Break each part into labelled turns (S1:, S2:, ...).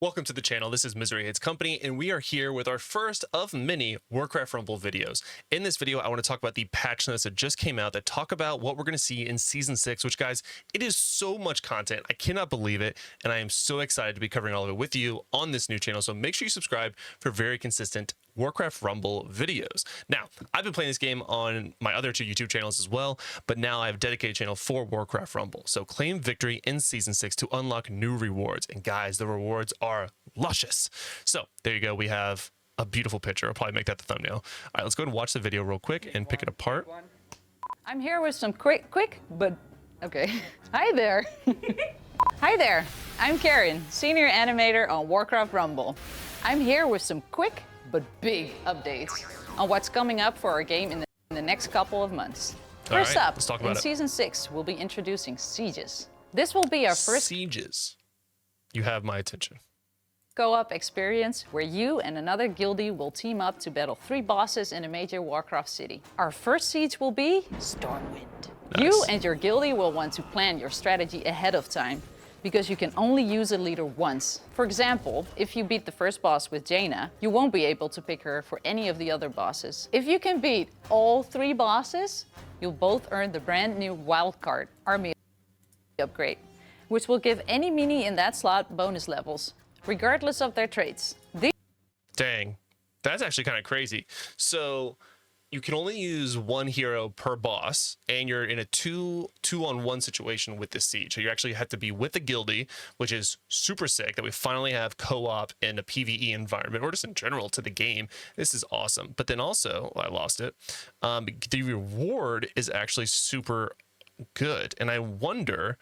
S1: Welcome to the channel. This is Misery Hates Company, and we are here with our first of many Warcraft Rumble videos. In this video, I want to talk about the patch notes that just came out that talk about what we're going to see in Season 6, which, guys, it is so much content. I cannot believe it, and I am so excited to be covering all of it with you on this new channel, so make sure you subscribe for very consistent Warcraft Rumble videos. Now, I've been playing this game on my other two YouTube channels as well, but now I have a dedicated channel for Warcraft Rumble. So claim victory in Season 6 to unlock new rewards. And guys, the rewards are luscious. So there you go. We have a beautiful picture. I'll probably make that the thumbnail. All right, let's go and watch the video real quick and pick it apart.
S2: I'm here with some quick, but okay. Hi there. Hi there. I'm Karen, senior animator on Warcraft Rumble. I'm here with some quick but big updates on what's coming up for our game in the next couple of months. First up,
S1: let's talk about
S2: in Season 6, we'll be introducing Sieges. This will be our first
S1: Sieges. You have my attention.
S2: co-op experience where you and another guildie will team up to battle 3 bosses in a major Warcraft city. Our first siege will be Stormwind.
S1: Nice.
S2: You and your guildie will want to plan your strategy ahead of time, because you can only use a leader once. For example, if you beat the first boss with Jaina, you won't be able to pick her for any of the other bosses. If you can beat all 3 bosses, you'll both earn the brand new wildcard army upgrade, which will give any mini in that slot bonus levels, regardless of their traits.
S1: Dang, that's actually kind of crazy. So you can only use one hero per boss, and you're in a two-on-one situation with this siege. So you actually have to be with the guildie, which is super sick that we finally have co-op in a PvE environment, or just in general to the game. This is awesome. But then also, I lost it. The reward is actually super good, and I wonder,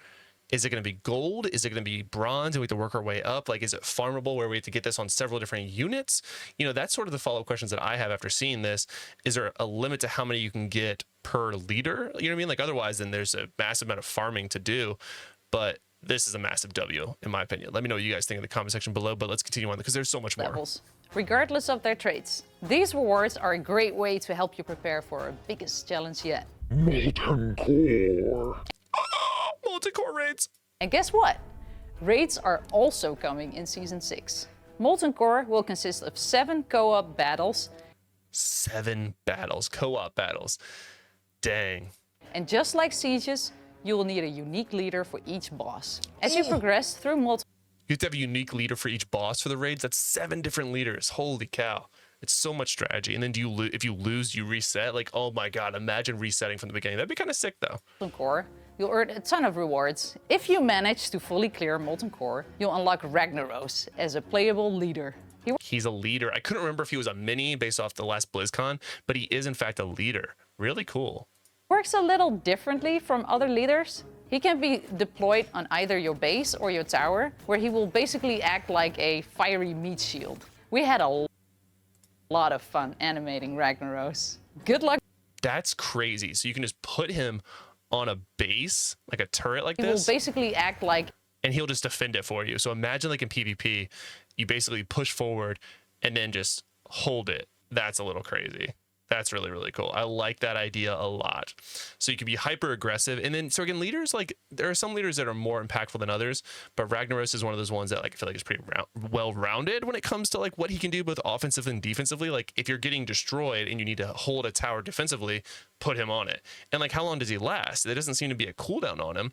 S1: is it going to be gold? Is it going to be bronze and we have to work our way up? Like, is it farmable where we have to get this on several different units? You know, that's sort of the follow-up questions that I have after seeing this. Is there a limit to how many you can get per leader? You know what I mean? Like, otherwise, then there's a massive amount of farming to do. But this is a massive W, in my opinion. Let me know what you guys think in the comment section below, but let's continue on because there's so much more.
S2: Levels, regardless of their traits. These rewards are a great way to help you prepare for our biggest challenge yet.
S3: Molten Core.
S1: Multi-core raids.
S2: And guess what? Raids are also coming in Season 6. Molten Core will consist of 7 co-op battles.
S1: 7 battles, co-op battles. Dang.
S2: And just like Sieges, you will need a unique leader for each boss. As you progress through
S1: You have to have a unique leader for each boss for the raids. That's 7 different leaders. Holy cow. It's so much strategy. And then if you lose, you reset. Like, oh my God, imagine resetting from the beginning. That'd be kind of sick though.
S2: Molten Core, you'll earn a ton of rewards. If you manage to fully clear Molten Core, you'll unlock Ragnaros as a playable leader.
S1: He's a leader. I couldn't remember if he was a mini based off the last BlizzCon, but he is in fact a leader. Really cool.
S2: Works a little differently from other leaders. He can be deployed on either your base or your tower, where he will basically act like a fiery meat shield. We had a lot of fun animating Ragnaros. Good luck.
S1: That's crazy. So you can just put him on a base, like a turret like
S2: He
S1: this,
S2: will basically act like,
S1: and he'll just defend it for you. So imagine like in PvP, you basically push forward and then just hold it. That's a little crazy. That's really, really cool. I like that idea a lot. So you can be hyper aggressive. And then, so again, leaders, like there are some leaders that are more impactful than others, but Ragnaros is one of those ones that like I feel like is pretty well-rounded when it comes to like what he can do both offensively and defensively. Like if you're getting destroyed and you need to hold a tower defensively, put him on it. And like, how long does he last? There doesn't seem to be a cooldown on him.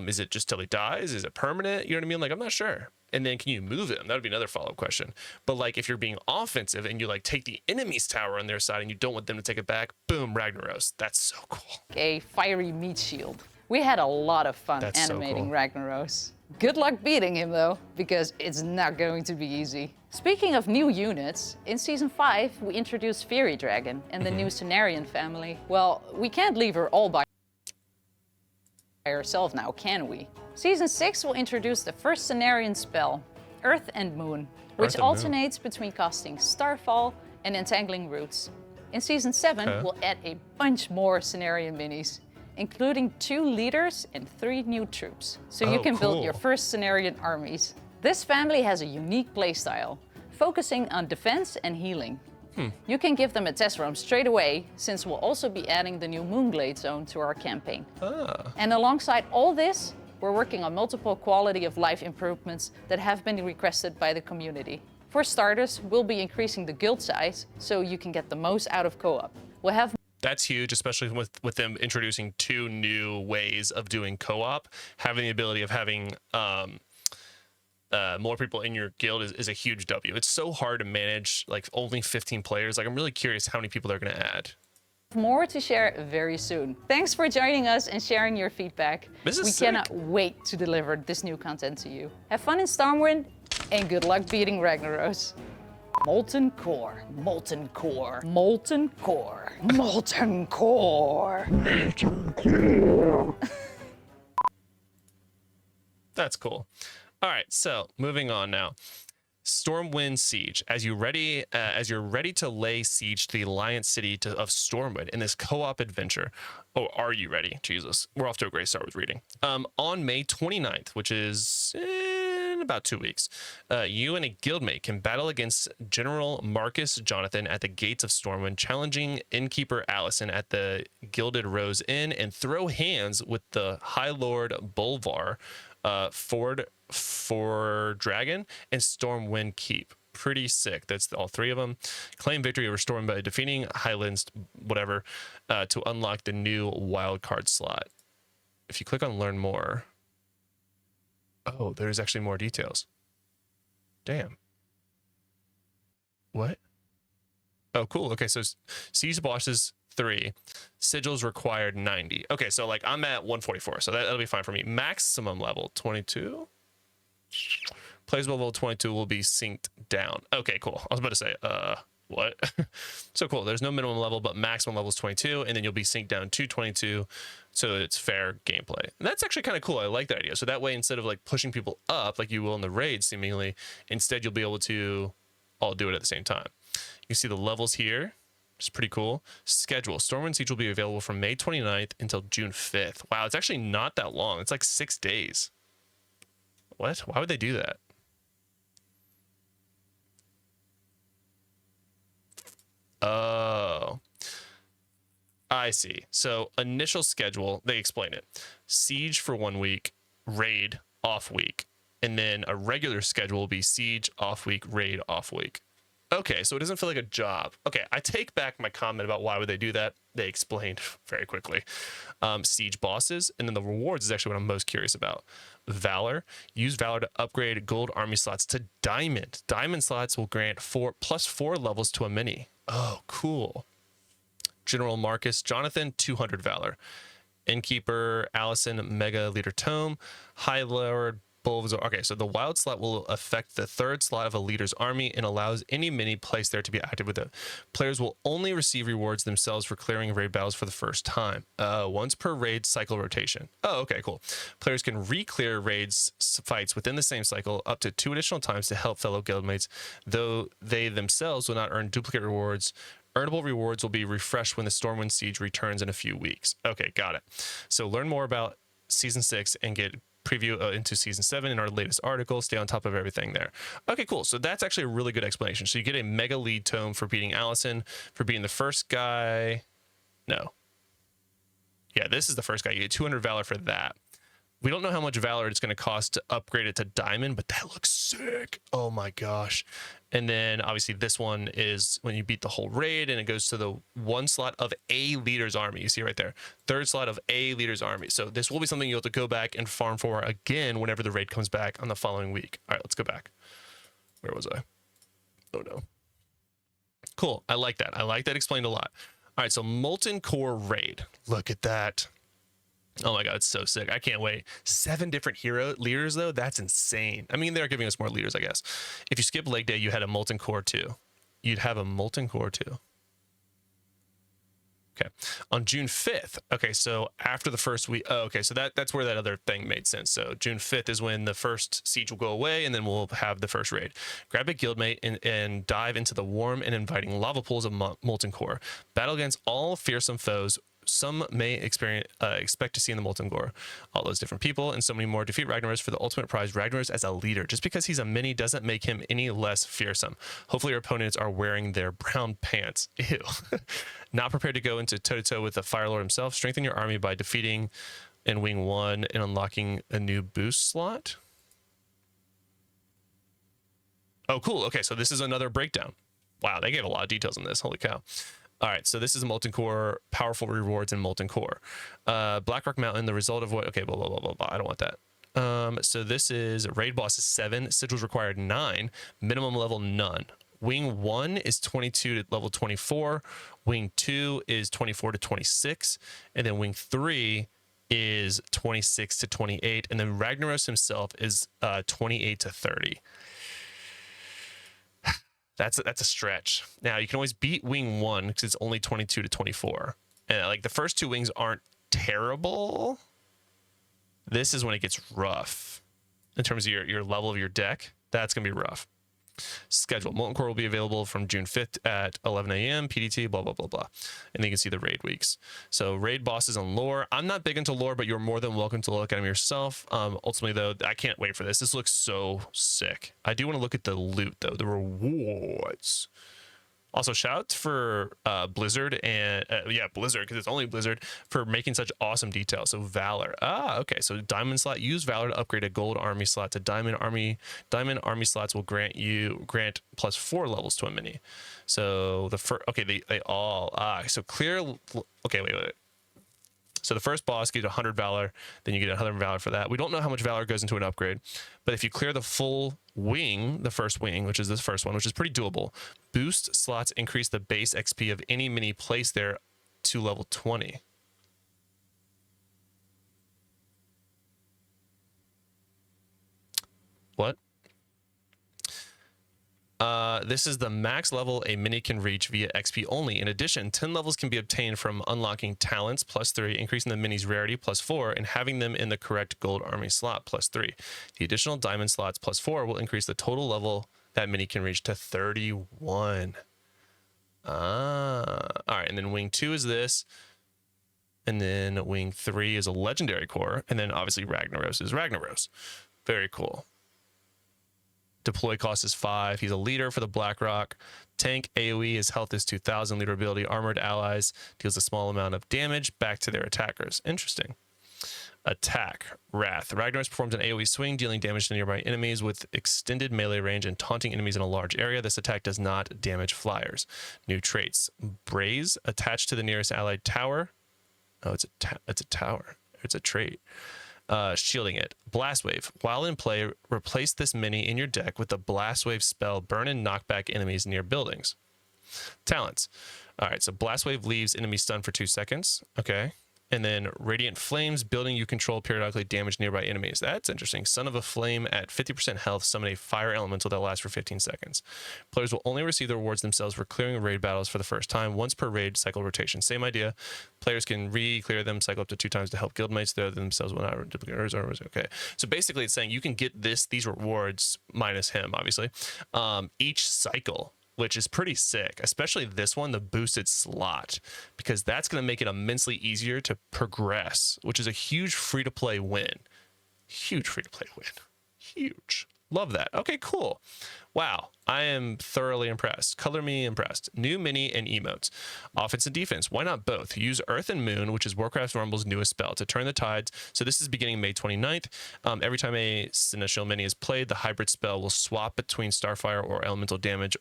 S1: Is it just till he dies? Is it permanent? You know what I mean? Like, I'm not sure. And then can you move him? That would be another follow-up question. But like if you're being offensive and you like take the enemy's tower on their side and you don't want them to take it back, boom, Ragnaros. That's so cool.
S2: a fiery meat shield. We had a lot of fun animating Ragnaros. Good luck beating him though, because it's not going to be easy. Speaking of new units, in Season 5 we introduced Fairy Dragon and the new Cenarian family. Well, we can't leave her all by herself now, can we? Season 6 will introduce the first Cenarian spell, Earth and Moon, which alternates between casting Starfall and Entangling Roots. In Season 7, we'll add a bunch more Cenarian minis, including 2 leaders and 3 new troops, so you can build your first Cenarian armies. This family has a unique playstyle, focusing on defense and healing. You can give them a test run straight away, since we'll also be adding the new Moonglade zone to our campaign. And alongside all this, we're working on multiple quality of life improvements that have been requested by the community. For starters, we'll be increasing the guild size so you can get the most out of co-op. We'll have
S1: That's huge, especially with them introducing 2 new ways of doing co-op. Having the ability of having more people in your guild is a huge W. It's so hard to manage like only 15 players. Like I'm really curious how many people they're going to add.
S2: more to share very soon. Thanks for joining us and sharing your feedback.
S1: This is
S2: We
S1: sick.
S2: cannot wait to deliver this new content to you. Have fun in Stormwind and good luck beating Ragnaros. Molten core, molten core, molten core, molten core.
S1: That's cool. All right, so moving on now. Stormwind Siege. As you're ready to lay siege to the Alliance City of Stormwind in this co-op adventure. Oh, are you ready? Jesus, we're off to a great start with reading. On May 29th, which is in about 2 weeks, you and a guildmate can battle against General Marcus Jonathan at the gates of Stormwind, challenging innkeeper Allison at the Gilded Rose Inn, and throw hands with the High Lord Bolvar, for Dragon, and Stormwind Keep. Pretty sick. That's all 3 of them. Claim victory over Storm by defeating Highlands, whatever, to unlock the new wild card slot. If you click on learn more, oh, there's actually more details. Damn. What? Oh, cool. Okay, so siege bosses 3, sigils required 90. Okay, so like I'm at 144, so that'll be fine for me. Maximum level 22. Players level 22 will be synced down. Okay, cool. I was about to say, what? So cool. There's no minimum level, but maximum level is 22, and then you'll be synced down to 22, so it's fair gameplay. And that's actually kind of cool. I like that idea. So that way, instead of like pushing people up like you will in the raid, seemingly, instead you'll be able to all do it at the same time. You can see the levels here. It's pretty cool. Schedule. Stormwind Siege will be available from May 29th until June 5th. Wow, it's actually not that long. It's like 6 days. What? Why would they do that? Oh, I see. So initial schedule, they explain it. Siege for 1 week, raid off week. And then a regular schedule will be siege off week, raid off week. Okay, so it doesn't feel like a job. Okay, I take back my comment about why would they do that. They explained very quickly. Siege bosses, and then the rewards is actually what I'm most curious about. Valor. Use Valor to upgrade gold army slots to diamond. Diamond slots will grant +4 levels to a mini. Oh, cool. General Marcus Jonathan, 200 Valor. Innkeeper Allison, Mega Leader Tome. High Lord Bolvar. Okay, so the wild slot will affect the 3rd slot of a leader's army and allows any mini placed there to be active with it. Players will only receive rewards themselves for clearing raid battles for the first time. Once per raid cycle rotation. Oh, okay, cool. Players can re-clear raids fights within the same cycle up to 2 additional times to help fellow guildmates, though they themselves will not earn duplicate rewards. Earnable rewards will be refreshed when the Stormwind Siege returns in a few weeks. Okay, got it. So learn more about Season 6 and get preview into Season 7 in our latest article. Stay on top of everything there. Okay, cool. So that's actually a really good explanation. So you get a mega lead tome for beating Allison, for being the first guy. No. Yeah, this is the first guy. You get 200 Valor for that. We don't know how much Valor it's going to cost to upgrade it to Diamond, but that looks sick. Oh my gosh. And then obviously this one is when you beat the whole raid, and it goes to the 1 slot of a leader's army. You see right there, 3rd slot of a leader's army. So this will be something you'll have to go back and farm for again whenever the raid comes back on the following week. All right, let's go back. Where was I? Oh no. Cool. I like that. I like that. Explained a lot. All right, so Molten Core Raid. Look at that. Oh my god, it's so sick. I can't wait. 7 different hero leaders though, that's insane. I mean, they're giving us more leaders, I guess. If you skip leg day, you had a Molten Core 2. You'd have a Molten Core 2. Okay. On June 5th. Okay, so after the first week. Oh, okay, so that's where that other thing made sense. So June 5th is when the first siege will go away, and then we'll have the first raid. Grab a guildmate and dive into the warm and inviting lava pools of Molten Core. Battle against all fearsome foes some may expect to see in the Molten Core. All those different people and so many more. Defeat Ragnaros for the ultimate prize, Ragnaros as a leader. Just because he's a mini doesn't make him any less fearsome. Hopefully your opponents are wearing their brown pants. Ew. Not prepared to go into toe-to-toe with the Fire Lord himself. Strengthen your army by defeating and wing 1 and unlocking a new boost slot. Oh, cool. Okay, so this is another breakdown. Wow, they gave a lot of details in this. Holy cow. All right, so this is a Molten Core, powerful rewards in Molten Core. Blackrock Mountain, the result of what? Okay, blah, blah, blah, blah, blah. I don't want that. So this is raid boss is 7, sigils required 9, minimum level none. Wing 1 is 22 to level 24. Wing 2 is 24 to 26. And then Wing 3 is 26 to 28. And then Ragnaros himself is 28 to 30. That's a stretch. Now, you can always beat Wing 1 because it's only 22 to 24. And like the first 2 wings aren't terrible. This is when it gets rough. In terms of your level of your deck, that's going to be rough. Schedule. Molten Core will be available from June 5th at 11 a.m. PDT, blah, blah, blah, blah. And then you can see the raid weeks. So raid bosses and lore. I'm not big into lore, but you're more than welcome to look at them yourself. Ultimately, though, I can't wait for this. This looks so sick. I do want to look at the loot, though, the rewards. Also, shout out for Blizzard and Blizzard, because it's only Blizzard, for making such awesome details. So Valor. Okay. So Diamond slot. Use Valor to upgrade a Gold Army slot to Diamond Army. Diamond Army slots will grant plus 4 levels to a mini. So the first. Okay, they all. So clear. Okay, wait. So the first boss gives 100 Valor, then you get 100 Valor for that. We don't know how much Valor goes into an upgrade, but if you clear the full wing, the first wing, which is this first one, which is pretty doable, boost slots increase the base XP of any mini placed there to level 20. What? This is the max level a mini can reach via XP only. In addition, 10 levels can be obtained from unlocking talents +3, increasing the mini's rarity +4, and having them in the correct Gold Army slot +3. The additional diamond slots +4 will increase the total level that mini can reach to 31. All right, and then wing 2 is this. And then wing 3 is a legendary core. And then obviously Ragnaros is Ragnaros. Very cool. Deploy cost is 5. He's a leader for the Blackrock. Tank AoE, his health is 2000. Leader ability, armored allies, deals a small amount of damage back to their attackers. Interesting. Attack. Wrath. Ragnaros performs an AoE swing, dealing damage to nearby enemies with extended melee range and taunting enemies in a large area. This attack does not damage flyers. New traits. Braze. Attached to the nearest allied tower. Oh, it's a tower. It's a trait. Shielding it. Blast Wave. While in play, replace this mini in your deck with the Blast Wave spell. Burn and knock back enemies near buildings. Talents. All right, so Blast Wave leaves enemy stunned for 2 seconds. Okay. And then Radiant Flames, building you control periodically damage nearby enemies. That's interesting. Son of a Flame at 50% health, summon a fire elemental that lasts for 15 seconds. Players will only receive the rewards themselves for clearing raid battles for the first time, once per raid cycle rotation. Same idea. Players can re-clear them, cycle up to 2 times to help guildmates. They themselves will not duplicate. Okay. So basically it's saying you can get these rewards, minus him, obviously, each cycle, which is pretty sick, especially this one, the boosted slot, because that's going to make it immensely easier to progress, which is a huge free-to-play win. Huge free-to-play win. Huge. Love that. Okay, cool. Wow, I am thoroughly impressed. Color me impressed. New mini and emotes. Offense and defense. Why not both? Use Earth and Moon, which is Warcraft Rumble's newest spell, to turn the tides. So this is beginning May 29th. Every time a Celestial mini is played, the hybrid spell will swap between Starfire or Elemental Damage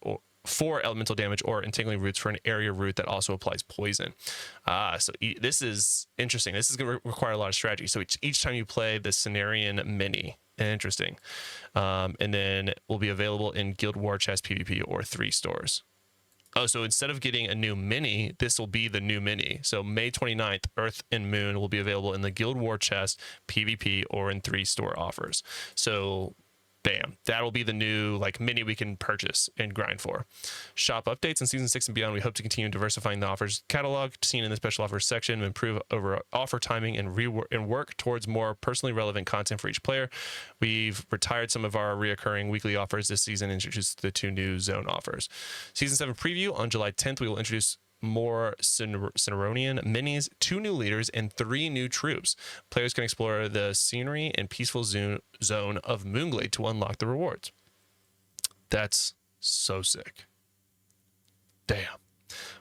S1: for elemental damage or entangling roots for an area root that also applies poison. So this is interesting. This is going to require a lot of strategy. So each time you play the Cenarian mini, interesting. And then will be available in Guild War Chest PvP or 3 stores. Oh, so instead of getting a new mini, this will be the new mini. So May 29th, Earth and Moon will be available in the Guild War Chest PvP or in 3 store offers. So bam, that'll be the new mini we can purchase and grind for. Shop updates in season 6 and beyond. We hope to continue diversifying the offers catalog seen in the special offers section, improve over offer timing, and work towards more personally relevant content for each player. We've retired some of our reoccurring weekly offers this season and introduced the 2 new zone offers. Season 7 preview on July 10th. We will introduce more Cenarian minis, 2 new leaders, and 3 new troops. Players can explore the scenery and peaceful zone of Moonglade to unlock the rewards. That's so sick. Damn.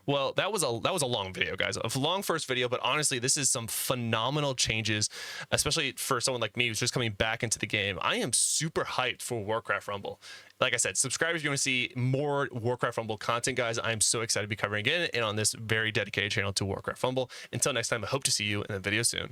S1: Well, that was a long video, guys. A long first video, but honestly, this is some phenomenal changes, especially for someone like me who's just coming back into the game. I am super hyped for Warcraft Rumble. Like I said, subscribe if you want to see more Warcraft Rumble content, guys. I'm so excited to be covering it and on this very dedicated channel to Warcraft Rumble. Until next time, I hope to see you in a video soon.